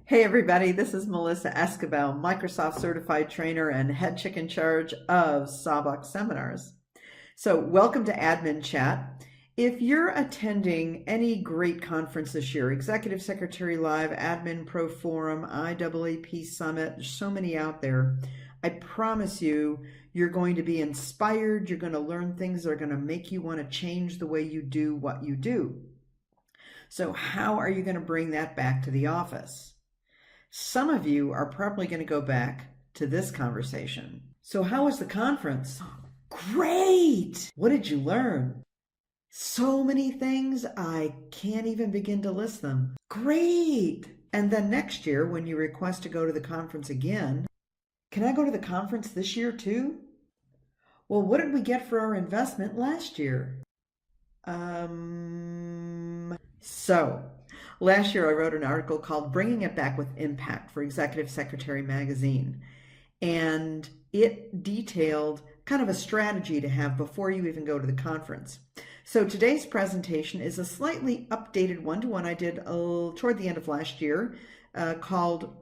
Hey everybody, this is Melissa Esquibel, Microsoft Certified Trainer and Head Chick in Charge of Sawbuck Seminars. So welcome to Adminchat. If you're attending any great conference this year, Executive Secretary Live, Admin Pro Forum, IAAP Summit, there's so many out there, I promise you, you're going to be inspired, you're going to learn things that are going to make you want to change the way you do what you do. So how are you going to bring that back to the office? Some of you are probably going to go back to this conversation. So how was the conference? Great! What did you learn? So many things, I can't even begin to list them. Great! And then next year, when you request to go to the conference again, can I go to the conference this year too? Well, what did we get for our investment last year? Last year I wrote an article called Bringing It Back with Impact for Executive Secretary Magazine, and it detailed kind of a strategy to have before you even go to the conference. So today's presentation is a slightly updated one-to-one I did toward the end of last year called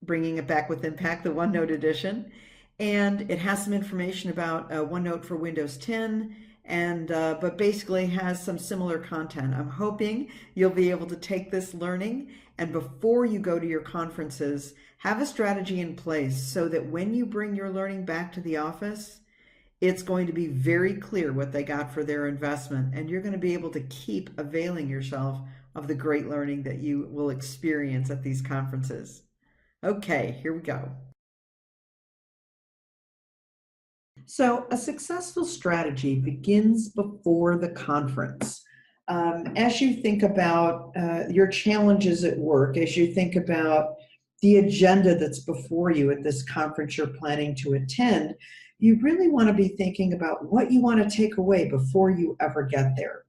Bringing It Back with Impact, the OneNote Edition, and it has some information about OneNote for Windows 10, and but basically has some similar content. I'm hoping you'll be able to take this learning and before you go to your conferences, have a strategy in place so that when you bring your learning back to the office, it's going to be very clear what they got for their investment, and you're going to be able to keep availing yourself of the great learning that you will experience at these conferences. Okay, here we go. So a successful strategy begins before the conference. As you think about your challenges at work, as you think about the agenda that's before you at this conference you're planning to attend, you really want to be thinking about what you want to take away before you ever get there.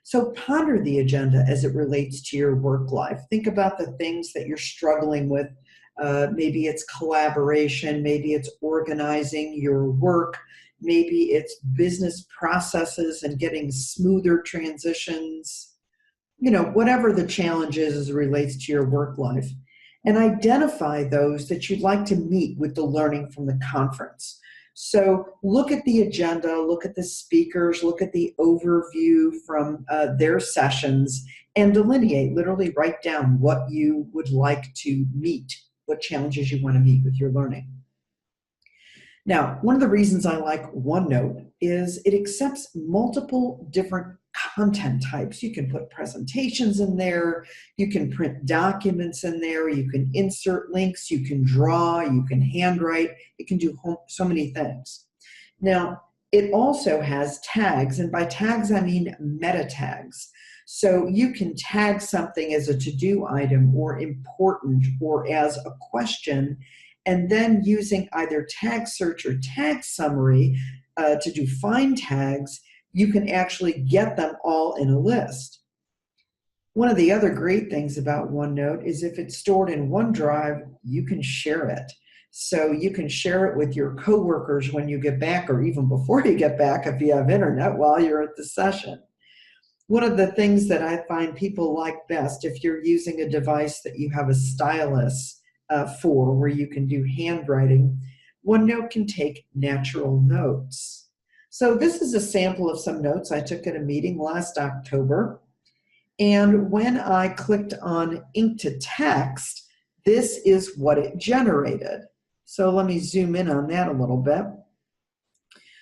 So ponder the agenda as it relates to your work life. Think about the things that you're struggling with. Maybe it's collaboration, maybe it's organizing your work, maybe it's business processes and getting smoother transitions, whatever the challenge is as it relates to your work life. And identify those that you'd like to meet with the learning from the conference. So look at the agenda, look at the speakers, look at the overview from their sessions, and delineate, literally write down what you would like to meet, what challenges you want to meet with your learning. Now, one of the reasons I like OneNote is it accepts multiple different content types. You can put presentations in there, you can print documents in there, you can insert links, you can draw, you can handwrite, it can do so many things. Now, it also has tags, and by tags I mean meta tags. So you can tag something as a to-do item or important or as a question, and then using either tag search or tag summary to do find tags, you can actually get them all in a list. One of the other great things about OneNote is if it's stored in OneDrive, you can share it. So you can share it with your coworkers when you get back, or even before you get back if you have internet while you're at the session. One of the things that I find people like best, if you're using a device that you have a stylus for, where you can do handwriting, OneNote can take natural notes. So this is a sample of some notes I took at a meeting last October. And when I clicked on ink to text, this is what it generated. So let me zoom in on that a little bit.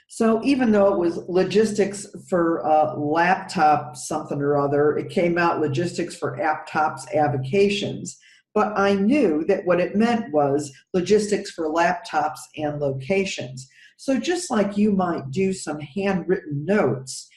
So even though it was logistics for laptop something or other, it came out logistics for aptops avocations. But I knew that what it meant was logistics for laptops and locations. So just like you might do some handwritten notes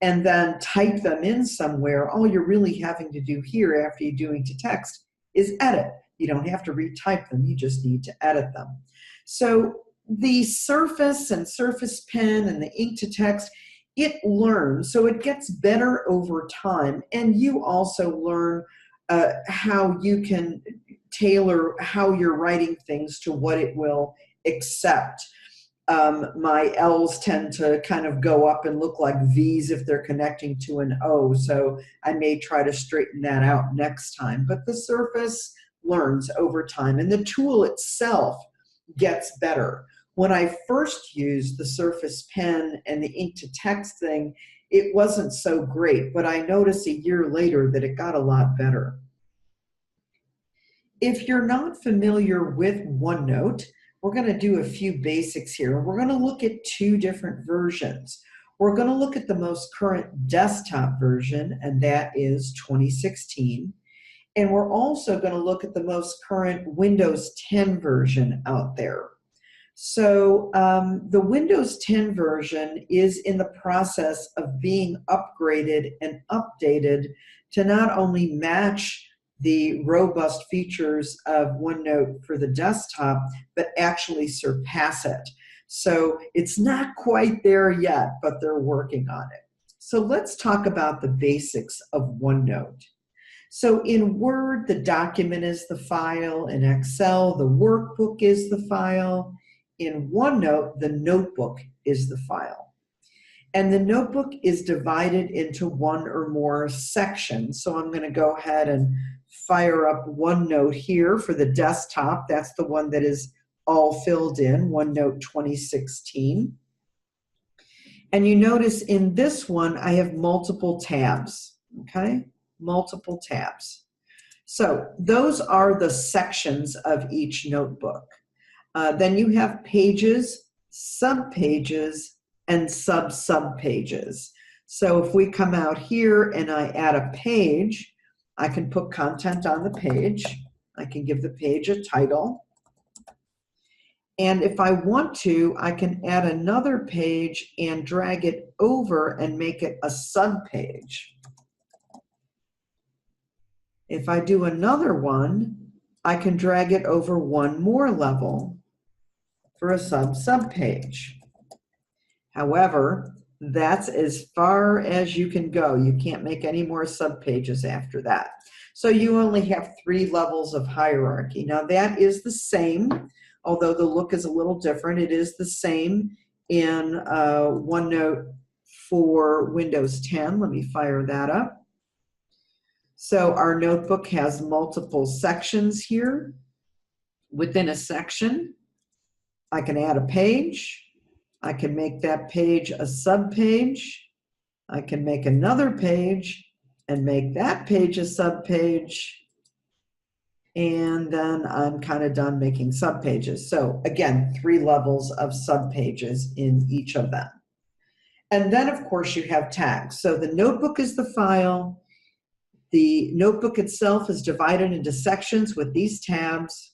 and then type them in somewhere, all you're really having to do here after you're doing to text is edit. You don't have to retype them, you just need to edit them. So the Surface and Surface Pen and the ink to text, it learns, so it gets better over time, and you also learn how you can tailor how you're writing things to what it will accept. My L's tend to kind of go up and look like V's if they're connecting to an O, so I may try to straighten that out next time. But the Surface learns over time, and the tool itself gets better. When I first used the Surface Pen and the ink to text thing, it wasn't so great, but I noticed a year later that it got a lot better. If you're not familiar with OneNote, we're going to do a few basics here. We're going to look at two different versions. We're going to look at the most current desktop version, and that is 2016. And we're also going to look at the most current Windows 10 version out there. So the Windows 10 version is in the process of being upgraded and updated to not only match the robust features of OneNote for the desktop, but actually surpass it. So it's not quite there yet, but they're working on it. So let's talk about the basics of OneNote. So in Word, the document is the file. In Excel, the workbook is the file. In OneNote, the notebook is the file. And the notebook is divided into one or more sections. So I'm going to go ahead and fire up OneNote here for the desktop. That's the one that is all filled in, OneNote 2016. And you notice in this one, I have multiple tabs, okay? Multiple tabs. So those are the sections of each notebook. Then you have pages, subpages, and sub-subpages. So if we come out here and I add a page, I can put content on the page. I can give the page a title. And if I want to, I can add another page and drag it over and make it a subpage. If I do another one, I can drag it over one more level for a sub-subpage. However, that's as far as you can go. You can't make any more subpages after that. So you only have 3 levels of hierarchy. Now that is the same, although the look is a little different. It is the same in OneNote for Windows 10. Let me fire that up. So our notebook has multiple sections here. Within a section, I can add a page. I can make that page a subpage. I can make another page and make that page a subpage. And then I'm kind of done making subpages. So again, 3 levels of subpages in each of them. And then of course you have tags. So the notebook is the file. The notebook itself is divided into sections with these tabs.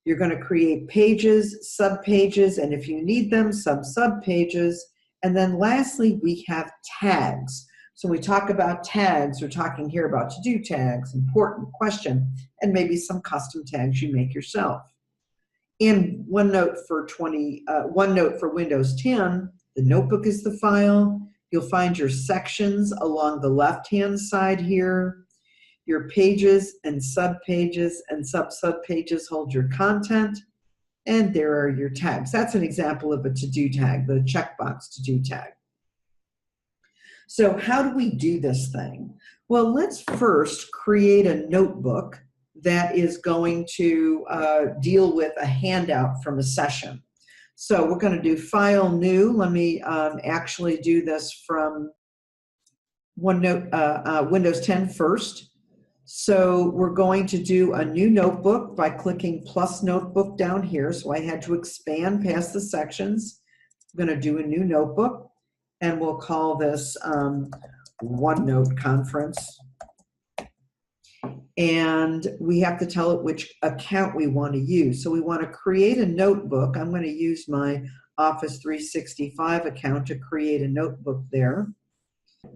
You're going to create pages, subpages, and if you need them, sub-subpages. And then lastly, we have tags. So when we talk about tags, we're talking here about to-do tags, important, question, and maybe some custom tags you make yourself. In OneNote for OneNote for Windows 10, the notebook is the file. You'll find your sections along the left-hand side here. Your pages and subpages and sub-subpages hold your content, and there are your tags. That's an example of a to-do tag, the checkbox to-do tag. So how do we do this thing? Well, let's first create a notebook that is going to deal with a handout from a session. So we're going to do File, New. Let me actually do this from OneNote, Windows 10 first. So we're going to do a new notebook by clicking plus notebook down here. So I had to expand past the sections. I'm going to do a new notebook, and we'll call this OneNote Conference. And we have to tell it which account we want to use. So we want to create a notebook. I'm going to use my Office 365 account to create a notebook there.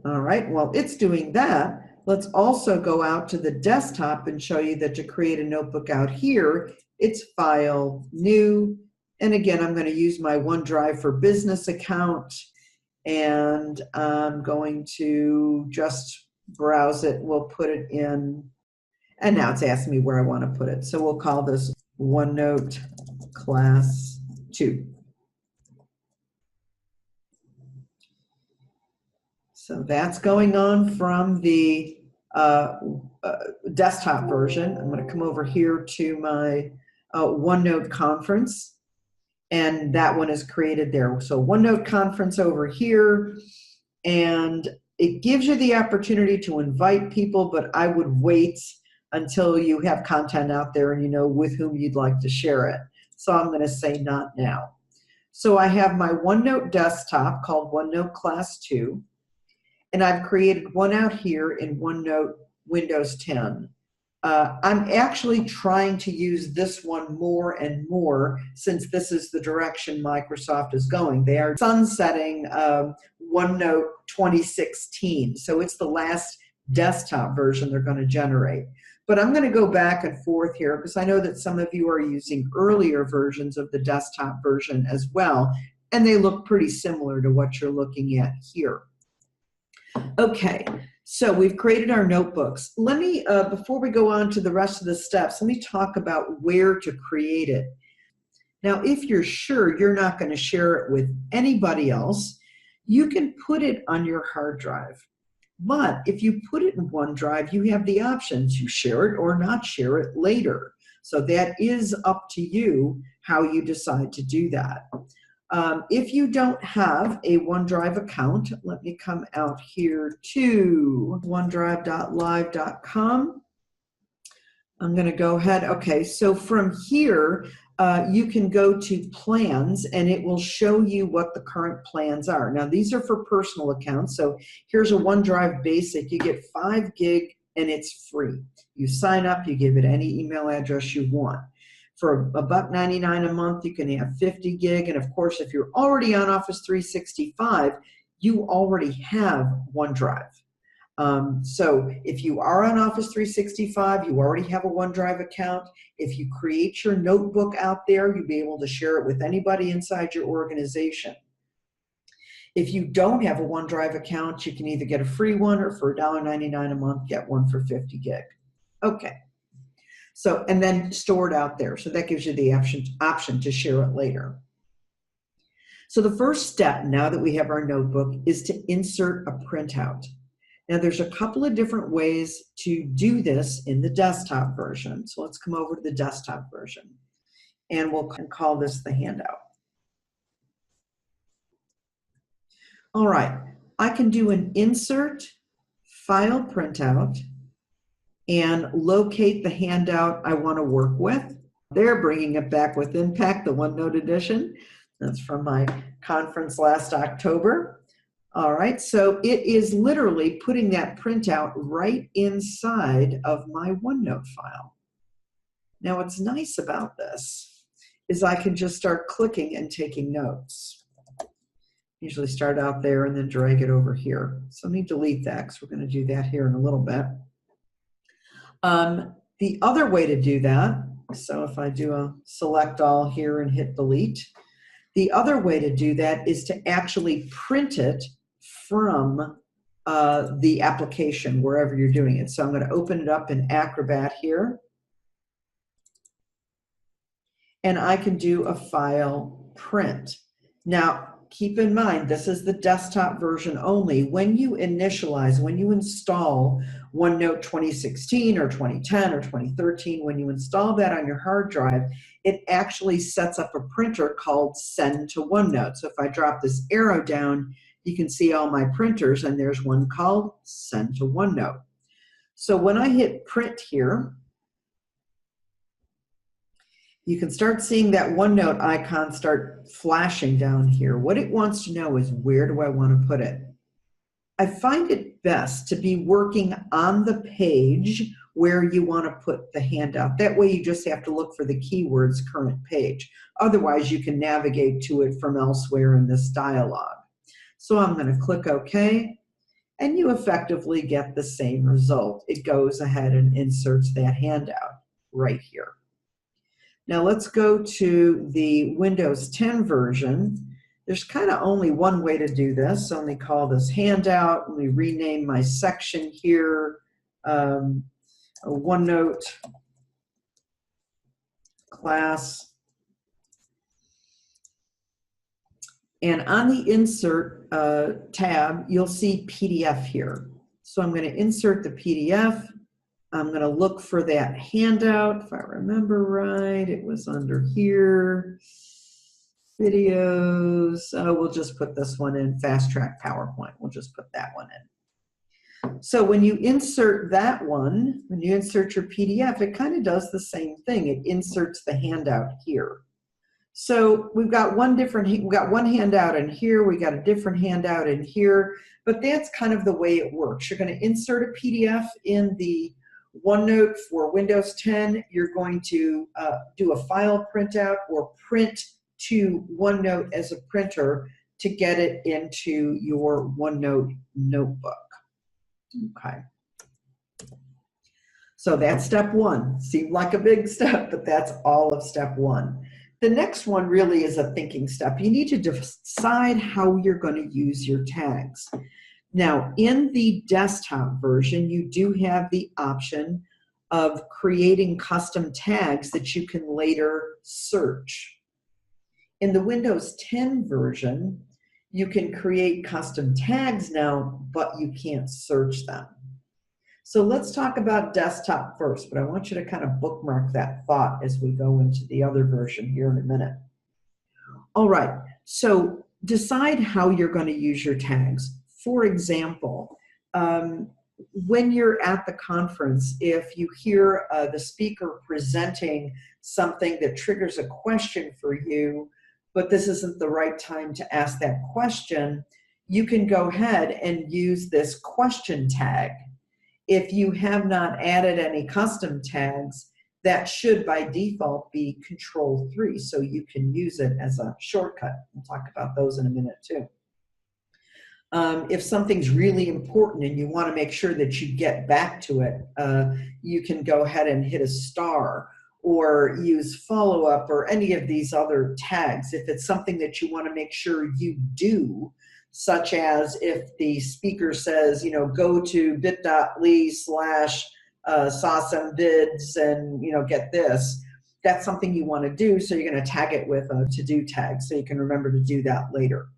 All right, while it's doing that, let's also go out to the desktop and show you that to create a notebook out here, it's File, New, and again, I'm going to use my OneDrive for Business account, and I'm going to just browse it. We'll put it in, and now it's asking me where I want to put it. So we'll call this OneNote Class 2. So that's going on from the desktop version. I'm going to come over here to my OneNote conference, and that one is created there. So OneNote conference over here, and it gives you the opportunity to invite people, but I would wait until you have content out there and you know with whom you'd like to share it. So I'm going to say not now. So I have my OneNote desktop called OneNote Class 2, and I've created one out here in OneNote Windows 10. I'm actually trying to use this one more and more since this is the direction Microsoft is going. They are sunsetting OneNote 2016, so it's the last desktop version they're going to generate. But I'm going to go back and forth here because I know that some of you are using earlier versions of the desktop version as well, and they look pretty similar to what you're looking at here. Okay, so we've created our notebooks. Let me, before we go on to the rest of the steps, let me talk about where to create it. Now, if you're sure you're not going to share it with anybody else, you can put it on your hard drive. But if you put it in OneDrive, you have the option to share it or not share it later. So that is up to you how you decide to do that. If you don't have a OneDrive account, let me come out here to onedrive.live.com. I'm going to go ahead. Okay, so from here, you can go to plans and it will show you what the current plans are. Now, these are for personal accounts. So here's a OneDrive Basic. You get 5 gig and it's free. You sign up, you give it any email address you want. For $1.99 a month, you can have 50 gig. And of course, if you're already on Office 365, you already have OneDrive. So if you are on Office 365, you already have a OneDrive account. If you create your notebook out there, you'll be able to share it with anybody inside your organization. If you don't have a OneDrive account, you can either get a free one or for $1.99 a month, get one for 50 gig. Okay. So, and then store it out there. So that gives you the option to share it later. So the first step, now that we have our notebook, is to insert a printout. Now there's a couple of different ways to do this in the desktop version. So let's come over to the desktop version and we'll call this the handout. All right, I can do an insert, file printout, and locate the handout I want to work with. They're bringing it back with Impact the OneNote Edition. That's from my conference last October. All right, so it is literally putting that printout right inside of my OneNote file. Now, what's nice about this is I can just start clicking and taking notes. Usually start out there and then drag it over here. So let me delete that because we're going to do that here in a little bit. The other way to do that, so if I do a select all here and hit delete, the other way to do that is to actually print it from the application, wherever you're doing it. So I'm going to open it up in Acrobat here. And I can do a file print. Now, keep in mind, this is the desktop version only. When you initialize, when you install OneNote 2016 or 2010 or 2013, when you install that on your hard drive, it actually sets up a printer called Send to OneNote. So if I drop this arrow down, you can see all my printers, and there's one called Send to OneNote. So when I hit print here, you can start seeing that OneNote icon start flashing down here. What it wants to know is, where do I want to put it? I find it best to be working on the page where you want to put the handout. That way you just have to look for the keywords current page. Otherwise, you can navigate to it from elsewhere in this dialog. So I'm going to click OK, and you effectively get the same result. It goes ahead and inserts that handout right here. Now let's go to the Windows 10 version. There's kind of only one way to do this. So let me call this handout. Let me rename my section here, a OneNote class. And on the Insert tab, you'll see PDF here. So I'm going to insert the PDF. I'm going to look for that handout. If I remember right, it was under here. Videos. We'll just put this one in. Fast Track PowerPoint. We'll just put that one in. So when you insert that one, when you insert your PDF, it kind of does the same thing. It inserts the handout here. So we've got one handout in here, we got a different handout in here, but that's kind of the way it works. You're going to insert a PDF in the OneNote for Windows 10. You're going to do a file printout or print to OneNote as a printer to get it into your OneNote notebook. Okay. So that's step one. Seemed like a big step, but that's all of step one. The next one really is a thinking step. You need to decide how you're going to use your tags. Now, in the desktop version, you do have the option of creating custom tags that you can later search. In the Windows 10 version, you can create custom tags now, but you can't search them. So let's talk about desktop first, but I want you to kind of bookmark that thought as we go into the other version here in a minute. All right, so decide how you're going to use your tags. For example, when you're at the conference, if you hear the speaker presenting something that triggers a question for you, but this isn't the right time to ask that question, you can go ahead and use this question tag. If you have not added any custom tags, that should by default be Control-3, so you can use it as a shortcut. We'll talk about those in a minute too. If something's really important and you want to make sure that you get back to it, you can go ahead and hit a star or use follow-up or any of these other tags. If it's something that you want to make sure you do, such as if the speaker says, you know, go to bit.ly/sawsomevids and, you know, get this, that's something you want to do, so you're going to tag it with a to-do tag so you can remember to do that later.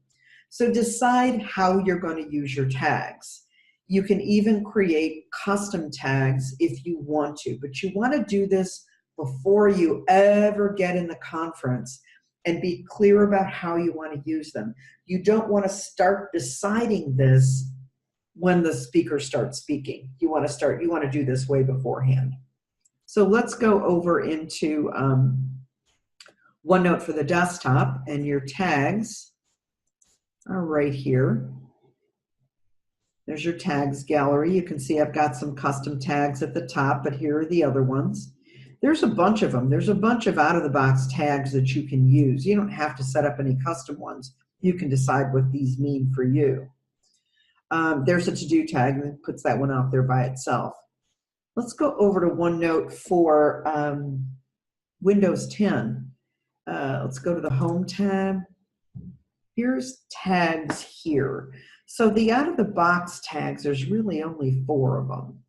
So decide how you're going to use your tags. You can even create custom tags if you want to, but you want to do this before you ever get in the conference and be clear about how you want to use them. You don't want to start deciding this when the speaker starts speaking. You want to do this way beforehand. So let's go over into OneNote for the desktop, and your tags are right here. There's your tags gallery. You can see I've got some custom tags at the top, but here are the other ones. There's a bunch of them. There's a bunch of out-of-the-box tags that you can use. You don't have to set up any custom ones. You can decide what these mean for you. There's a to-do tag, and it puts that one out there by itself. Let's go over to OneNote for Windows 10. Let's go to the Home tab. Here's tags here. So the out-of-the-box tags, there's really only 4 of them.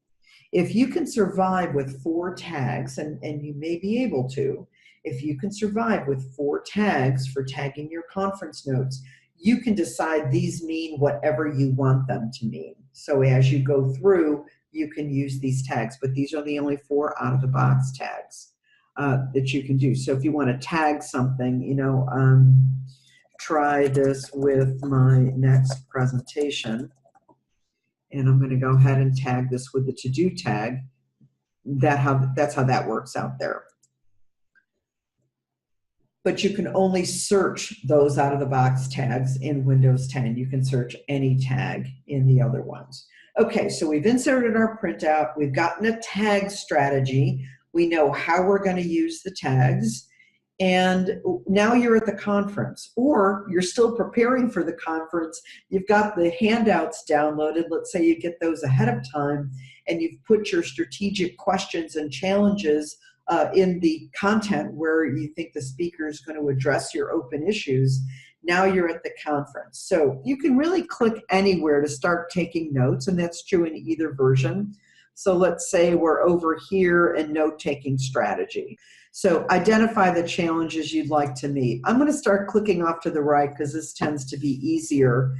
If you can survive with 4 tags, and you may be able to, if you can survive with 4 tags for tagging your conference notes, you can decide these mean whatever you want them to mean. So as you go through, you can use these tags, but these are the only 4 out-of-the-box tags that you can do. So if you want to tag something, you know, try this with my next presentation. And I'm going to go ahead and tag this with the to-do tag. That's how that works out there. But you can only search those out-of-the-box tags in Windows 10. You can search any tag in the other ones. Okay, so we've inserted our printout. We've gotten a tag strategy. We know how we're going to use the tags. And now you're at the conference, or you're still preparing for the conference. You've got the handouts downloaded. Let's say you get those ahead of time, and you've put your strategic questions and challenges in the content where you think the speaker is going to address your open issues. Now you're at the conference. So you can really click anywhere to start taking notes, and that's true in either version. So let's say we're over here in note-taking strategy. So identify the challenges you'd like to meet. I'm going to start clicking off to the right because this tends to be easier.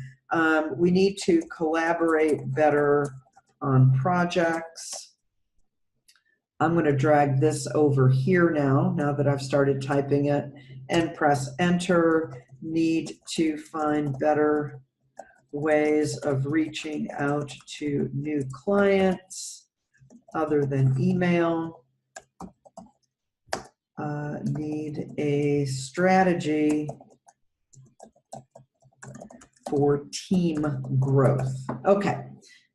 We need to collaborate better on projects. I'm going to drag this over here now that I've started typing it, and press enter. Need to find better ways of reaching out to new clients other than email. Need a strategy for team growth. Okay,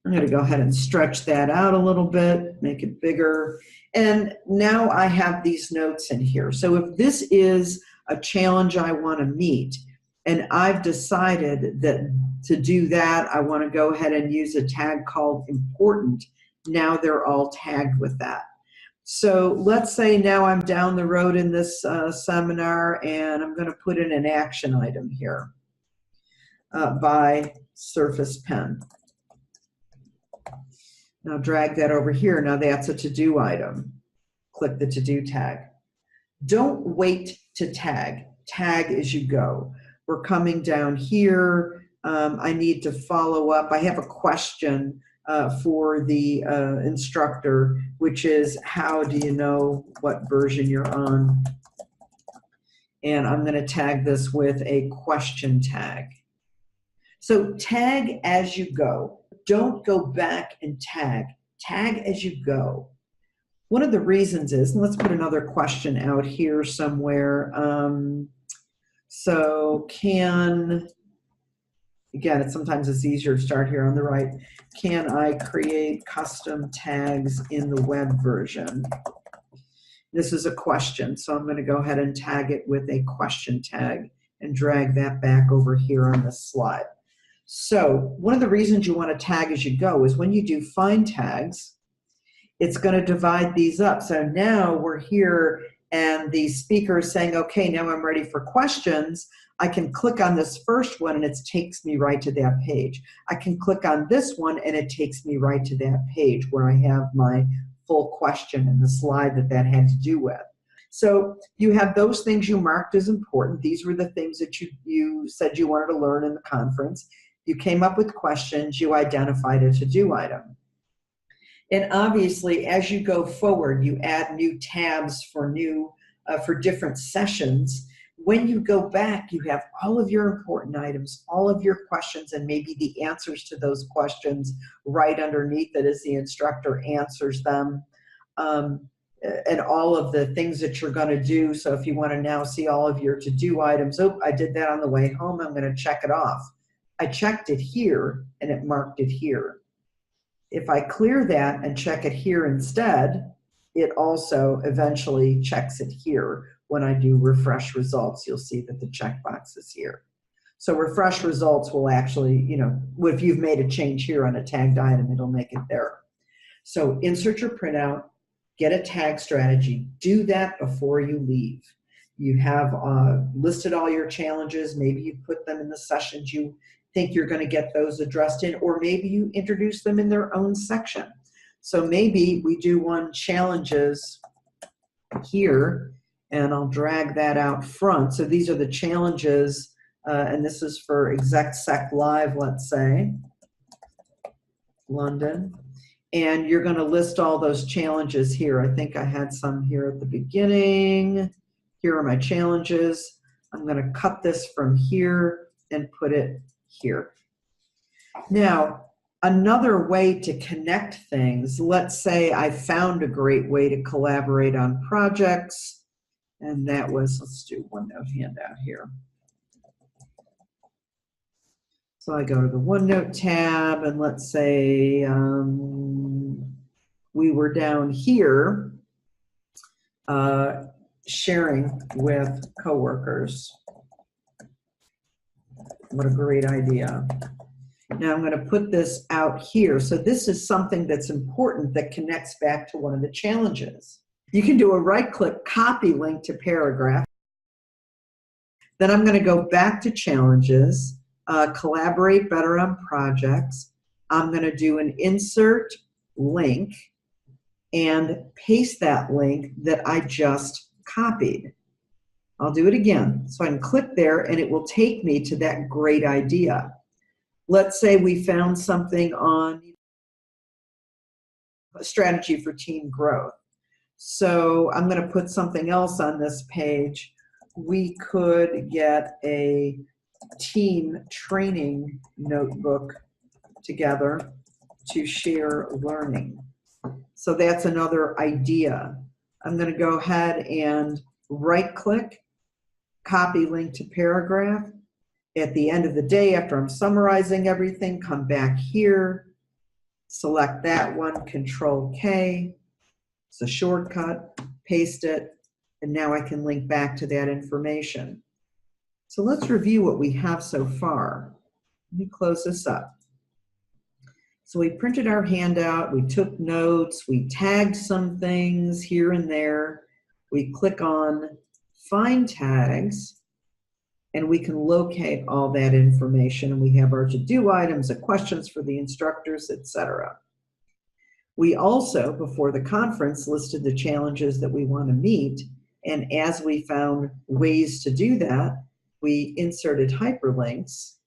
I'm going to go ahead and stretch that out a little bit, make it bigger. And now I have these notes in here. So if this is a challenge I want to meet, and I've decided that to do that, I want to go ahead and use a tag called important. Now they're all tagged with that. So let's say now I'm down the road in this seminar, and I'm going to put in an action item here by Surface Pen. Now drag that over here. Now that's a to-do item. Click the to-do tag. Don't wait to tag. Tag as you go. We're coming down here. I need to follow up. I have a question for the instructor, which is, how do you know what version you're on? And I'm going to tag this with a question tag. So tag as you go. Don't go back and tag. Tag as you go. One of the reasons is, and let's put another question out here somewhere. So again, sometimes it's easier to start here on the right. Can I create custom tags in the web version? This is a question, so I'm going to go ahead and tag it with a question tag and drag that back over here on this slide. So one of the reasons you want to tag as you go is when you do find tags, it's going to divide these up. So now we're here and the speaker is saying, okay, now I'm ready for questions. I can click on this first one and it takes me right to that page. I can click on this one and it takes me right to that page where I have my full question and the slide that had to do with. So you have those things you marked as important. These were the things that you said you wanted to learn in the conference. You came up with questions, you identified a to-do item. And obviously, as you go forward, you add new tabs for different sessions. When you go back, you have all of your important items, all of your questions, and maybe the answers to those questions right underneath it as the instructor answers them, and all of the things that you're going to do. So if you want to now see all of your to-do items, oh, I did that on the way home, I'm going to check it off. I checked it here, and it marked it here. If I clear that and check it here instead, it also eventually checks it here. When I do refresh results, you'll see that the checkbox is here. So refresh results will actually, if you've made a change here on a tagged item, it'll make it there. So insert your printout, get a tag strategy, do that before you leave. You have listed all your challenges. Maybe you put them in the sessions you think you're going to get those addressed in, or maybe you introduce them in their own section. So maybe we do one challenges here, and I'll drag that out front. So these are the challenges, and this is for ExecSec Live, let's say, London. And you're going to list all those challenges here. I think I had some here at the beginning. Here are my challenges. I'm going to cut this from here and put it here. Now, another way to connect things, let's say I found a great way to collaborate on projects, and that was, let's do OneNote handout here. So I go to the OneNote tab, and let's say we were down here sharing with coworkers. What a great idea. Now I'm going to put this out here. So this is something that's important that connects back to one of the challenges. You can do a right-click, copy link to paragraph. Then I'm going to go back to challenges, collaborate better on projects. I'm going to do an insert link and paste that link that I just copied. I'll do it again. So I can click there and it will take me to that great idea. Let's say we found something on strategy for team growth. So I'm going to put something else on this page. We could get a team training notebook together to share learning. So that's another idea. I'm going to go ahead and right-click, copy link to paragraph. At the end of the day, after I'm summarizing everything, come back here, select that one, Control K. It's a shortcut, paste it, and now I can link back to that information. So let's review what we have so far. Let me close this up. So we printed our handout, we took notes, we tagged some things here and there. We click on Find Tags, and we can locate all that information. And we have our to-do items, the questions for the instructors, etc. We also, before the conference, listed the challenges that we want to meet. And as we found ways to do that, we inserted hyperlinks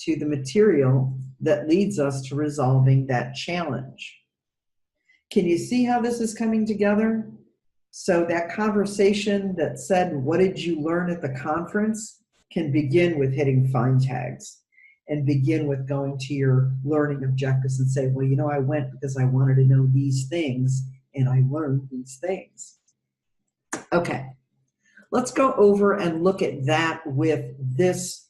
to the material that leads us to resolving that challenge. Can you see how this is coming together? So that conversation that said, what did you learn at the conference, can begin with hitting Find Tags and begin with going to your learning objectives and say, well, you know, I went because I wanted to know these things and I learned these things. Okay, let's go over and look at that with this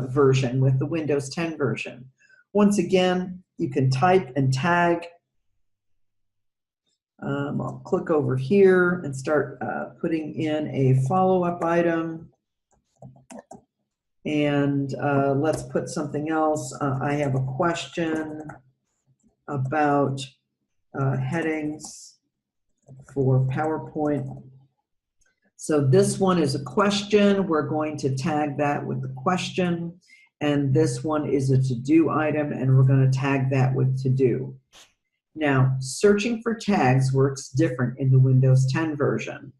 version, with the Windows 10 version. Once again, you can type and tag. I'll click over here and start putting in a follow-up item. And let's put something else. I have a question about headings for PowerPoint. So this one is a question. We're going to tag that with the question. And this one is a to-do item, and we're going to tag that with to-do. Now, searching for tags works different in the Windows 10 version.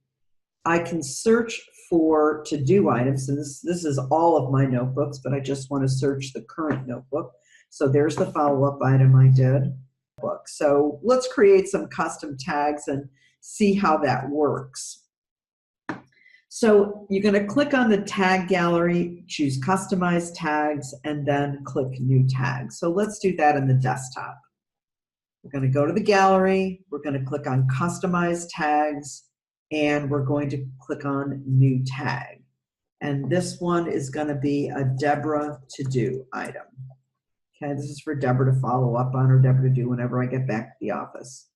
I can search for to-do items, and this is all of my notebooks, but I just want to search the current notebook. So there's the follow-up item I did. So let's create some custom tags and see how that works. So you're going to click on the tag gallery, choose Customize Tags, and then click New Tag. So let's do that in the desktop. We're going to go to the gallery, we're going to click on Customize Tags, and we're going to click on New Tag. And this one is going to be a Deborah to-do item. Okay, this is for Deborah to follow up on or Deborah to do whenever I get back to the office.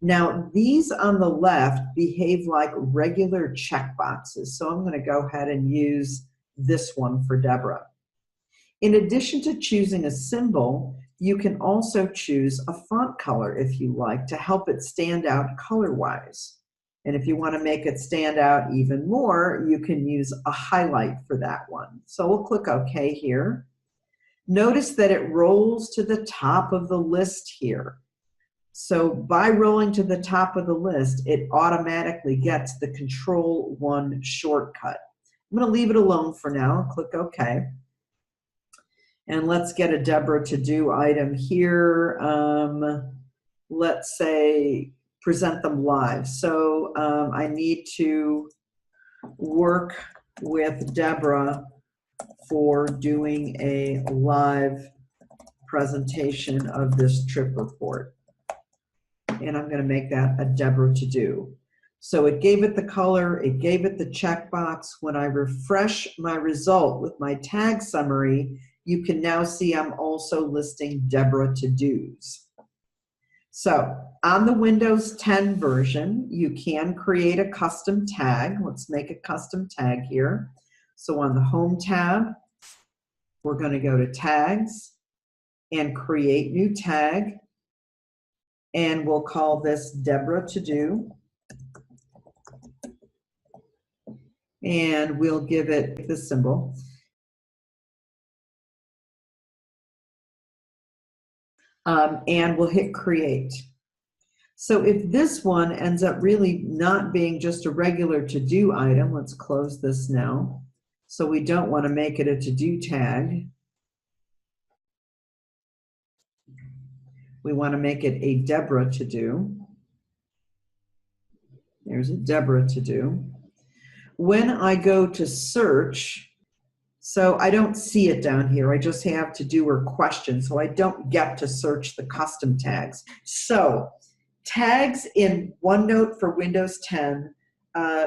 Now, these on the left behave like regular checkboxes, so I'm going to go ahead and use this one for Deborah. In addition to choosing a symbol, you can also choose a font color if you like to help it stand out color-wise. And if you want to make it stand out even more, you can use a highlight for that one. So we'll click OK here. Notice that it rolls to the top of the list here. So by rolling to the top of the list, it automatically gets the Control-1 shortcut. I'm going to leave it alone for now. Click OK. And let's get a Deborah to-do item here. Let's say present them live. So I need to work with Deborah for doing a live presentation of this trip report. And I'm going to make that a Deborah to do. So it gave it the color, it gave it the checkbox. When I refresh my result with my tag summary, you can now see I'm also listing Deborah to-dos. So on the Windows 10 version, you can create a custom tag. Let's make a custom tag here. So on the Home tab, we're going to go to Tags and create new tag. And we'll call this Deborah to do. And we'll give it the symbol. And we'll hit create. So if this one ends up really not being just a regular to-do item, let's close this now. So we don't want to make it a to-do tag. We want to make it a Deborah to-do. There's a Deborah to-do. When I go to search, so I don't see it down here. I just have to do or question, so I don't get to search the custom tags. So tags in OneNote for Windows 10,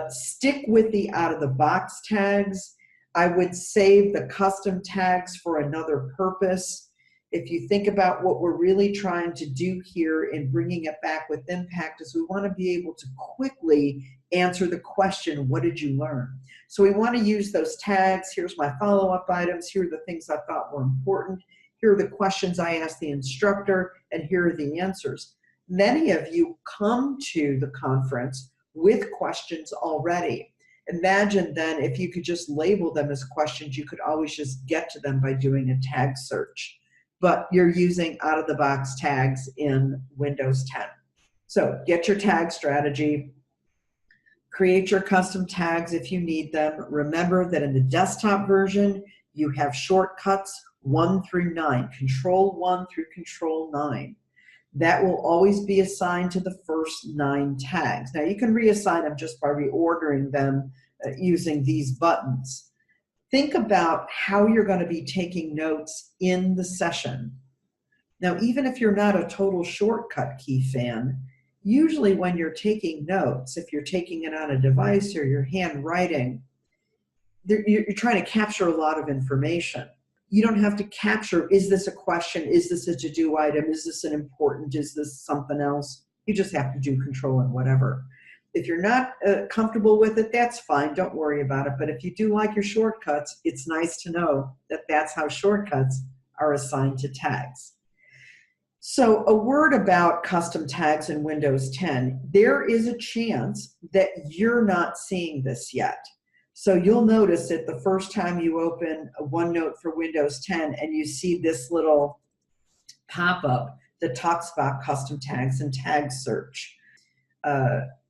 stick with the out-of-the-box tags. I would save the custom tags for another purpose. If you think about what we're really trying to do here in bringing it back with Impact is we want to be able to quickly answer the question, what did you learn? So we want to use those tags. Here's my follow-up items. Here are the things I thought were important. Here are the questions I asked the instructor, and here are the answers. Many of you come to the conference with questions already. Imagine then if you could just label them as questions, you could always just get to them by doing a tag search. But you're using out-of-the-box tags in Windows 10. So get your tag strategy. Create your custom tags if you need them. Remember that in the desktop version, you have shortcuts 1 through 9, Control 1 through Control 9. That will always be assigned to the first 9 tags. Now you can reassign them just by reordering them using these buttons. Think about how you're going to be taking notes in the session. Now, even if you're not a total shortcut key fan, usually when you're taking notes, if you're taking it on a device or you're handwriting, you're trying to capture a lot of information. You don't have to capture, is this a question? Is this a to-do item? Is this an important? Is this something else? You just have to do Control and whatever. If you're not comfortable with it, that's fine. Don't worry about it. But if you do like your shortcuts, it's nice to know that that's how shortcuts are assigned to tags. So a word about custom tags in Windows 10. There is a chance that you're not seeing this yet. So you'll notice that the first time you open a OneNote for Windows 10 and you see this little pop-up that talks about custom tags and tag search.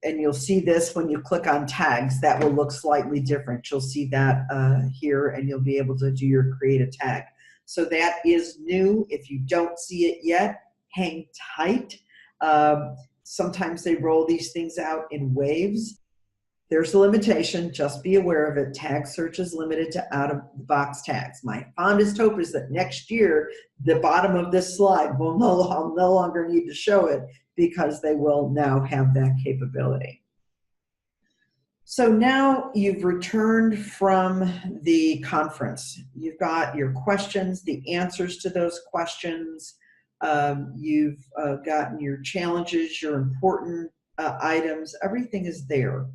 And you'll see this when you click on tags, that will look slightly different. You'll see that here and you'll be able to do your create a tag. So that is new. If you don't see it yet, hang tight. Sometimes they roll these things out in waves. There's a limitation, just be aware of it. Tag search is limited to out-of-the-box tags. My fondest hope is that next year, the bottom of this slide will no longer need to show it because they will now have that capability. So now you've returned from the conference. You've got your questions, the answers to those questions. You've gotten your challenges, your important items. Everything is there.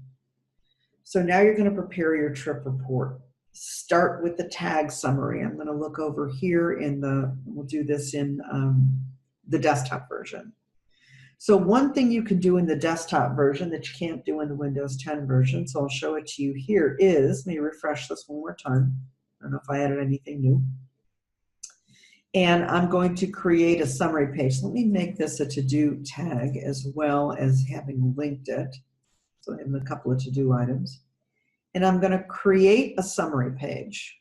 So now you're going to prepare your trip report. Start with the tag summary. I'm going to look over here in we'll do this in the desktop version. So one thing you can do in the desktop version that you can't do in the Windows 10 version, so I'll show it to you here is, let me refresh this one more time. I don't know if I added anything new. And I'm going to create a summary page. Let me make this a to-do tag as well as having linked it. So I have a couple of to-do items. And I'm going to create a summary page.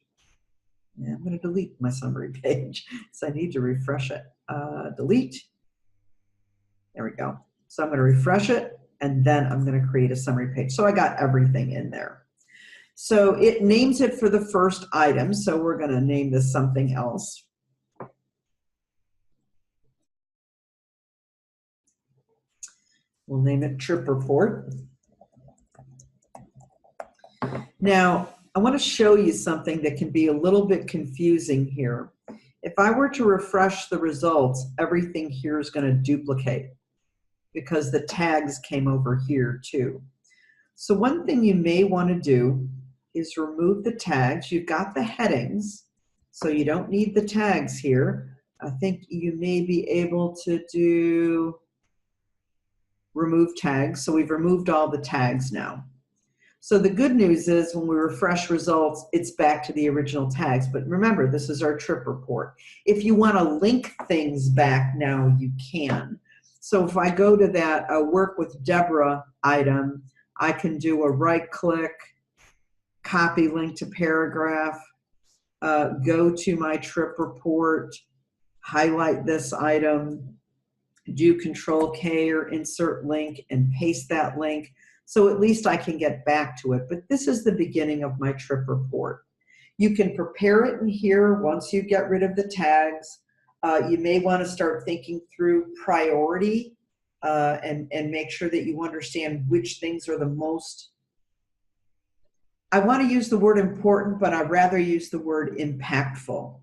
And I'm going to delete my summary page, so I need to refresh it. Delete. There we go. So I'm going to refresh it, and then I'm going to create a summary page. So I got everything in there. So it names it for the first item, so we're going to name this something else. We'll name it Trip Report. Now, I want to show you something that can be a little bit confusing here. If I were to refresh the results, everything here is going to duplicate because the tags came over here too. So one thing you may want to do is remove the tags. You've got the headings, so you don't need the tags here. I think you may be able to do remove tags. So we've removed all the tags now. So the good news is when we refresh results, it's back to the original tags. But remember, this is our trip report. If you want to link things back now, you can. So if I go to that work with Deborah item, I can do a right click, copy link to paragraph, go to my trip report, highlight this item, do Control K or insert link and paste that link, so at least I can get back to it. But this is the beginning of my trip report. You can prepare it in here once you get rid of the tags. You may want to start thinking through priority and make sure that you understand which things are the most, I want to use the word important, but I'd rather use the word impactful.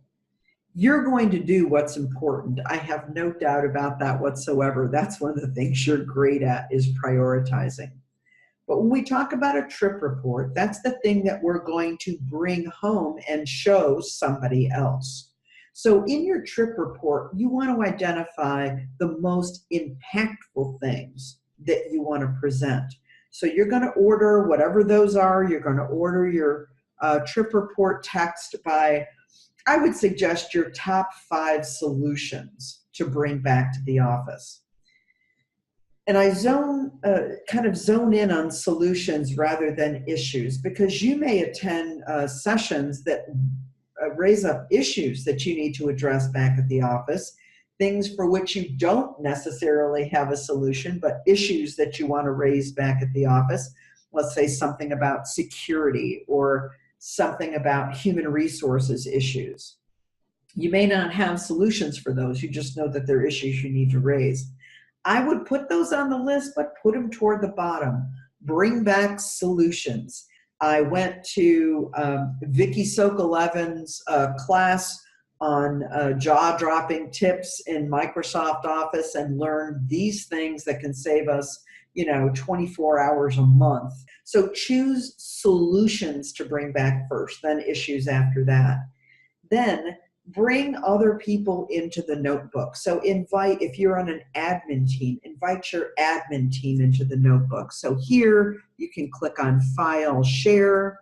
You're going to do what's important. I have no doubt about that whatsoever. That's one of the things you're great at, is prioritizing. But when we talk about a trip report, that's the thing that we're going to bring home and show somebody else. So in your trip report, you want to identify the most impactful things that you want to present. So you're going to order whatever those are. You're going to order your trip report text by, I would suggest, your top 5 solutions to bring back to the office. And I kind of zone in on solutions rather than issues, because you may attend sessions that raise up issues that you need to address back at the office, things for which you don't necessarily have a solution, but issues that you want to raise back at the office. Let's say something about security or something about human resources issues. You may not have solutions for those. You just know that they're issues you need to raise. I would put those on the list, but put them toward the bottom. Bring back solutions. I went to Vicky Sokolevin's class on jaw-dropping tips in Microsoft Office and learned these things that can save us, 24 hours a month. So choose solutions to bring back first, then issues after that. Then bring other people into the notebook. So invite, if you're on an admin team, invite your admin team into the notebook. So here you can click on File, Share,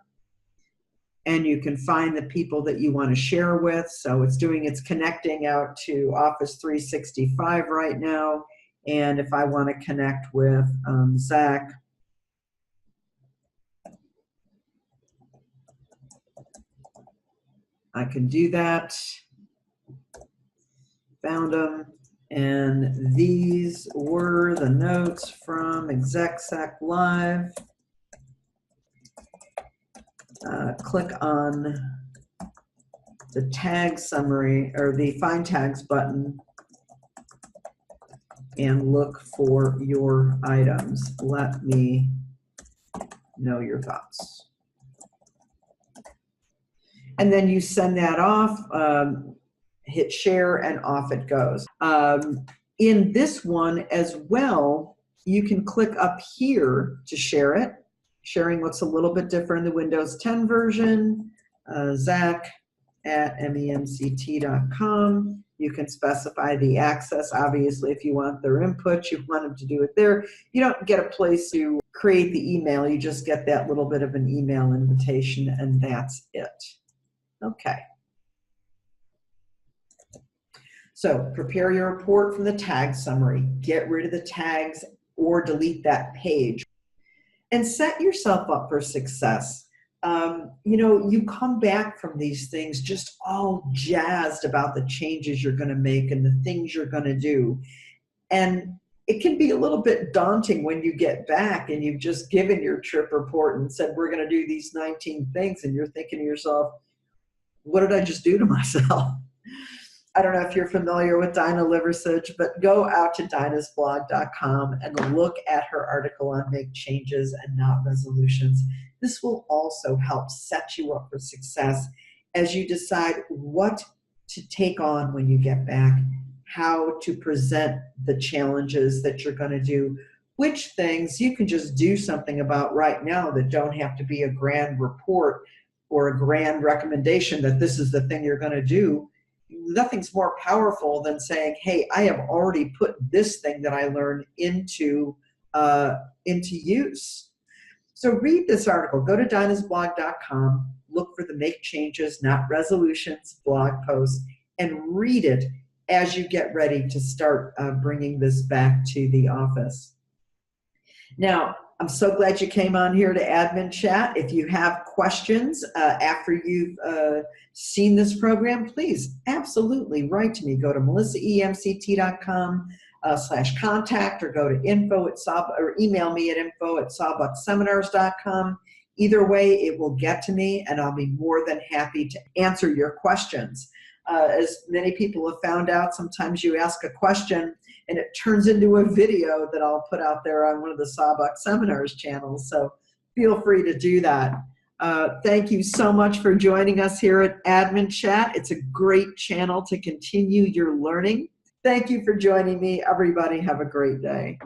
and you can find the people that you want to share with. So it's connecting out to Office 365 right now. And if I want to connect with Zach, I can do that. Found them, and these were the notes from ExecSec Live. Click on the tag summary or the Find Tags button and look for your items. Let me know your thoughts. And then you send that off. Hit share, and off it goes. In this one as well, you can click up here to share it. Sharing looks a little bit different in the Windows 10 version. Zach at memct.com. You can specify the access. Obviously, if you want their input, you want them to do it there. You don't get a place to create the email. You just get that little bit of an email invitation, and that's it. Okay. So prepare your report from the tag summary. Get rid of the tags or delete that page. And set yourself up for success. You come back from these things just all jazzed about the changes you're going to make and the things you're going to do. And it can be a little bit daunting when you get back and you've just given your trip report and said, we're going to do these 19 things. And you're thinking to yourself, what did I just do to myself? I don't know if you're familiar with Dinah Liversidge, but go out to dinahsblog.com and look at her article on Make Changes and Not Resolutions. This will also help set you up for success as you decide what to take on when you get back, how to present the challenges that you're going to do, which things you can just do something about right now that don't have to be a grand report or a grand recommendation that this is the thing you're going to do. Nothing's more powerful than saying, hey, I have already put this thing that I learned into use. So read this article. Go to dinahsblog.com, look for the Make Changes, Not Resolutions blog post, and read it as you get ready to start bringing this back to the office. Now, I'm so glad you came on here to Adminchat. If you have questions after you've seen this program, please absolutely write to me. Go to melissaemct.com. /contact, or go to or email me at info@sawbuckseminars.com. Either way, it will get to me, and I'll be more than happy to answer your questions. As many people have found out, sometimes you ask a question and it turns into a video that I'll put out there on one of the Sawbuck Seminars channels. So feel free to do that. Thank you so much for joining us here at Adminchat. It's a great channel to continue your learning. Thank you for joining me. Everybody have a great day.